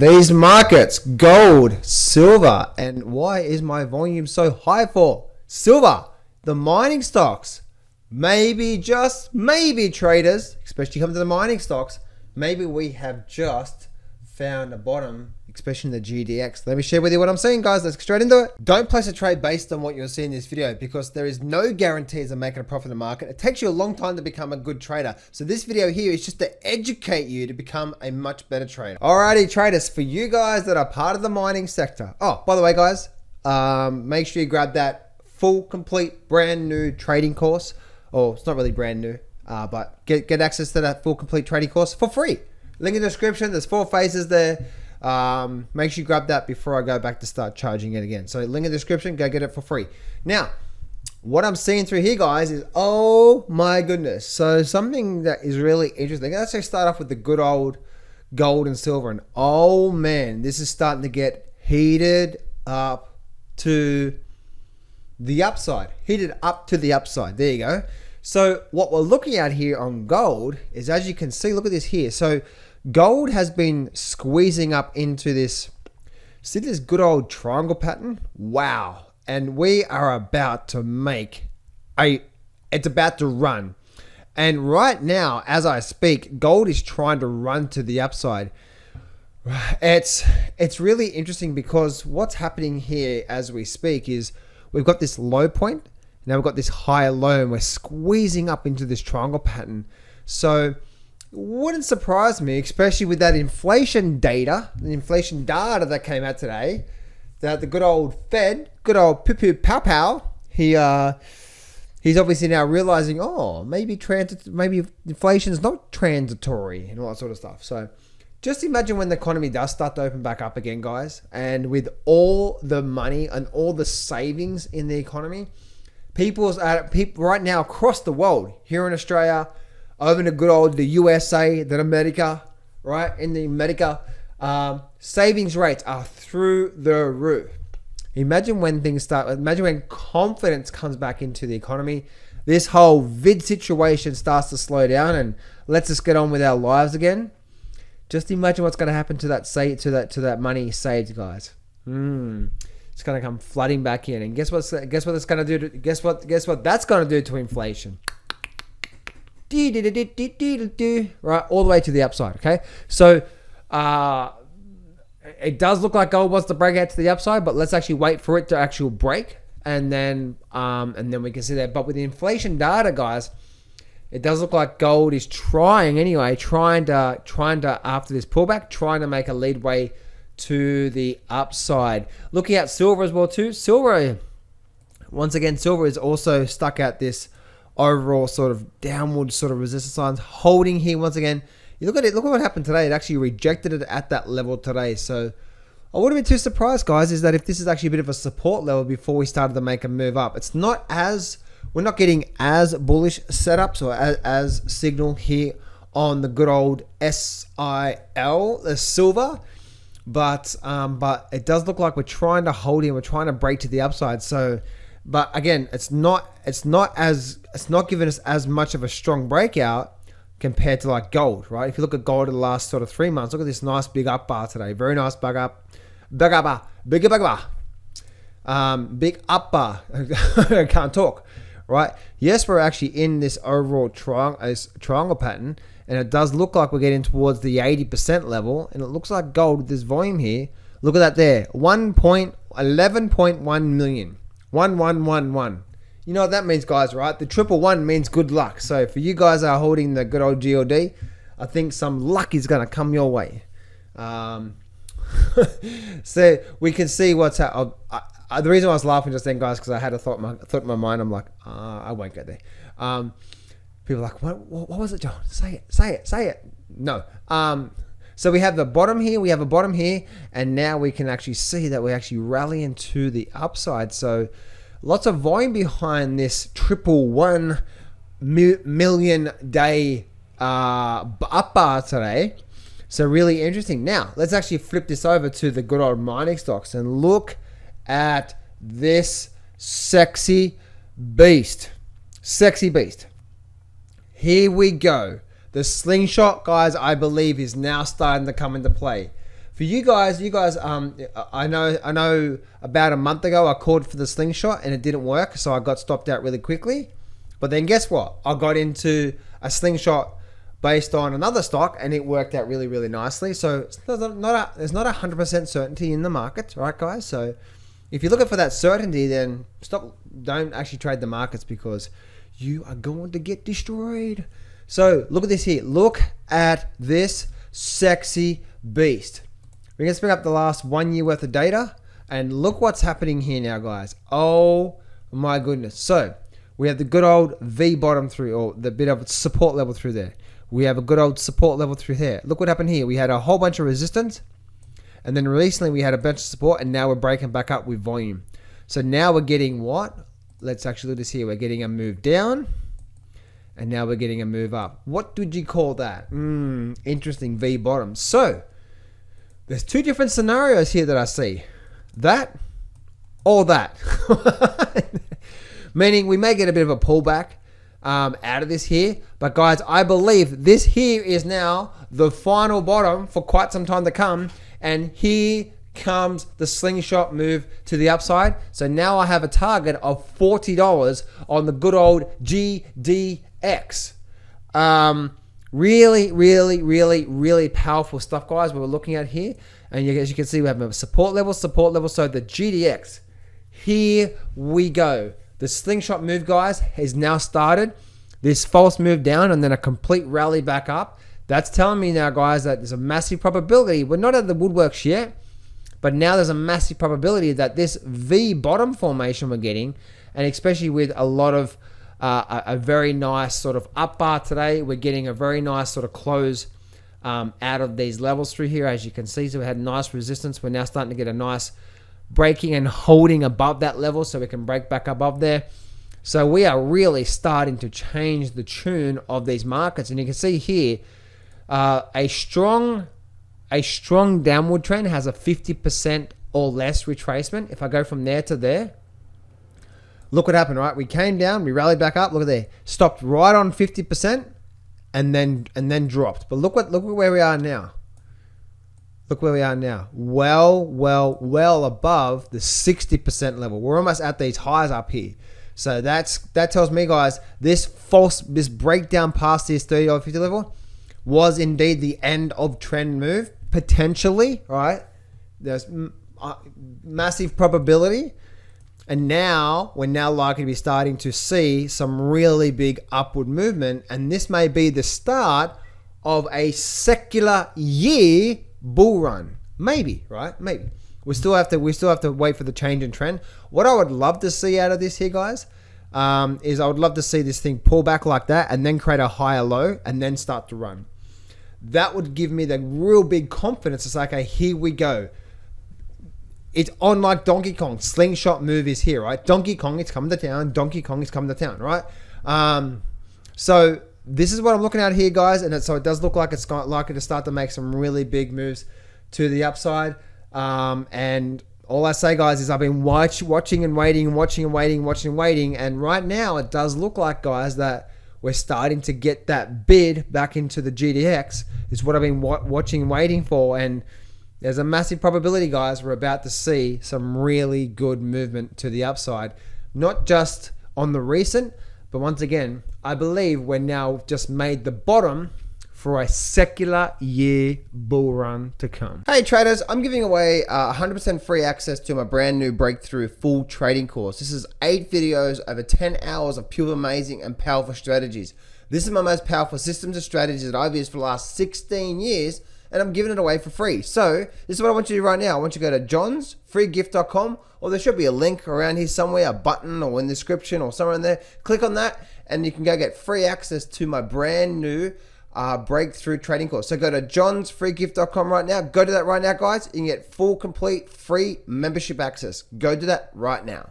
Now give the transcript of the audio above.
these markets, gold, silver, and why is my volume so high for silver? The mining stocks, maybe, just maybe, traders, especially come to the mining stocks, maybe we have just found a bottom, especially in the GDX. Let me share with you what I'm saying, guys. Let's get straight into it. Don't place a trade based on what you're seeing in this video, because there is no guarantees of making a profit in the market. It takes you a long time to become a good trader. So this video here is just to educate you to become a much better trader. Alrighty, traders, for you guys that are part of the mining sector. Oh, by the way, guys, make sure you grab that full, complete, brand new trading course. Or it's not really brand new, but get access to that full, complete trading course for free. Link in the description. There's 4 phases there. Make sure you grab that before I go back to start charging it again. So link in the description, go get it for free. Now, what I'm seeing through here, guys, is, oh my goodness. So something that is really interesting. Let's just start off with the good old gold and silver. And oh man, this is starting to get heated up to the upside. Heated up to the upside. There you go. So what we're looking at here on gold is, as you can see, look at this here. So gold has been squeezing up into this, see this good old triangle pattern? Wow. And we are about to make it's about to run. And right now, as I speak, gold is trying to run to the upside. It's really interesting, because what's happening here as we speak is we've got this low point. Now we've got this higher low, and we're squeezing up into this triangle pattern. So wouldn't surprise me, especially with that inflation data, the inflation data that came out today, that the good old Fed, good old poo-poo pow-pow, he's obviously now realizing, oh, maybe inflation is not transitory and all that sort of stuff. So just imagine when the economy does start to open back up again, guys, and with all the money and all the savings in the economy, people right now across the world, here in Australia, over in the good old the USA, then America, right? In the America, savings rates are through the roof. Imagine when things start, imagine when confidence comes back into the economy, this whole vid situation starts to slow down and lets us get on with our lives again. Just imagine what's going to happen to that money saved, guys. It's going to come flooding back in, and guess what it's going to do? Guess what that's going to do to inflation? Right, all the way to the upside. Okay, so it does look like gold wants to break out to the upside, but let's actually wait for it to actually break, and then we can see that. But with the inflation data, guys, it does look like gold is trying to after this pullback, trying to make a lead way to the upside. Looking at silver as well too. Silver, once again, silver is also stuck at this overall sort of downward sort of resistance lines, holding here once again. You look at it, look at what happened today. It actually rejected it at that level today. So I wouldn't be too surprised, guys, is that if this is actually a bit of a support level before we started to make a move up. It's not as, we're not getting as bullish setups or as signal here on the good old SIL, the silver. But it does look like we're trying to hold in, we're trying to break to the upside. So, but again, it's not giving us as much of a strong breakout compared to like gold, right? If you look at gold in the last sort of 3 months, look at this nice big up bar today. Very nice big up bar. Big up bar. I can't talk, right? Yes, we're actually in this overall triangle pattern, and it does look like we're getting towards the 80% level, and it looks like gold with this volume here. Look at that there, 11.1 million, 1111. You know what that means, guys, right? The 111 means good luck. So for you guys that are holding the good old GOD, I think some luck is going to come your way. So we can see what's happening. The reason I was laughing just then, guys, because I had a thought in my mind. I'm like, I won't get there. People are like, what was it, John? Say it. No. So we have the bottom here, we have a bottom here, and now we can actually see that we're actually rallying to the upside. So lots of volume behind this 111 million day up bar today. So really interesting. Now, let's actually flip this over to the good old mining stocks and look at this sexy beast. Sexy beast. Here we go. The Slingshot, guys, I believe is now starting to come into play. For you guys, I know about a month ago I called for the Slingshot and it didn't work, so I got stopped out really quickly. But then guess what? I got into a Slingshot based on another stock and it worked out really, really nicely. So there's not 100% certainty in the market, right, guys? So if you're looking for that certainty, then don't actually trade the markets because you are going to get destroyed. So look at this here. Look at this sexy beast. We're going to bring up the last 1 year worth of data and look what's happening here now, guys. Oh my goodness. So we have the good old V bottom through, or the bit of support level through there. We have a good old support level through here. Look what happened here. We had a whole bunch of resistance and then recently we had a bunch of support and now we're breaking back up with volume. So now we're getting what? Let's actually do this here. We're getting a move down and now we're getting a move up. What did you call that? Interesting, V bottom. So there's two different scenarios here that I see. That or that. Meaning we may get a bit of a pullback out of this here. But guys, I believe this here is now the final bottom for quite some time to come. And here comes the Slingshot move to the upside. So now I have a target of $40 on the good old GDX. Really powerful stuff, guys, we're looking at here. And as you can see, we have a support level. So the GDX, here we go. The Slingshot move, guys, has now started. This false move down and then a complete rally back up. That's telling me now, guys, that there's a massive probability. We're not at the woodworks yet, but now there's a massive probability that this V bottom formation we're getting, and especially with a lot of a very nice sort of up bar today, we're getting a very nice sort of close out of these levels through here, as you can see. So we had nice resistance. We're now starting to get a nice breaking and holding above that level so we can break back above there. So we are really starting to change the tune of these markets. And you can see here, a strong downward trend has a 50% or less retracement. If I go from there to there, look what happened, right? We came down, we rallied back up. Look at there, stopped right on 50%, and then dropped. But look where we are now. Look where we are now. Well above the 60% level. We're almost at these highs up here. So that tells me, guys, this breakdown past this $30.50 level was indeed the end of trend move, potentially, right? There's massive probability. And now we're likely to be starting to see some really big upward movement. And this may be the start of a secular year bull run. Maybe, right? Maybe. We still have to wait for the change in trend. What I would love to see out of this here, guys, is I would love to see this thing pull back like that and then create a higher low and then start to run. That would give me the real big confidence. It's like, okay, here we go. It's on like Donkey Kong. Slingshot move is here, right? Donkey Kong, it's coming to town. Donkey Kong is coming to town, right? So this is what I'm looking at here, guys. And so it does look like it's likely to start to make some really big moves to the upside. And all I say, guys, is I've been watching and waiting. And right now it does look like, guys, that we're starting to get that bid back into the GDX. Is what I've been watching and waiting for. And there's a massive probability, guys, we're about to see some really good movement to the upside. Not just on the recent, but once again, I believe we're now just made the bottom for a secular year bull run to come. Hey traders, I'm giving away 100% free access to my brand new breakthrough full trading course. This is 8 videos over 10 hours of pure amazing and powerful strategies. This is my most powerful systems and strategies that I've used for the last 16 years, and I'm giving it away for free. So this is what I want you to do right now. I want you to go to johnsfreegift.com, or there should be a link around here somewhere, a button or in the description or somewhere in there. Click on that and you can go get free access to my brand new breakthrough trading course. So go to johnsfreegift.com right now. Go to that right now, guys. You can get full, complete, free membership access. Go do that right now.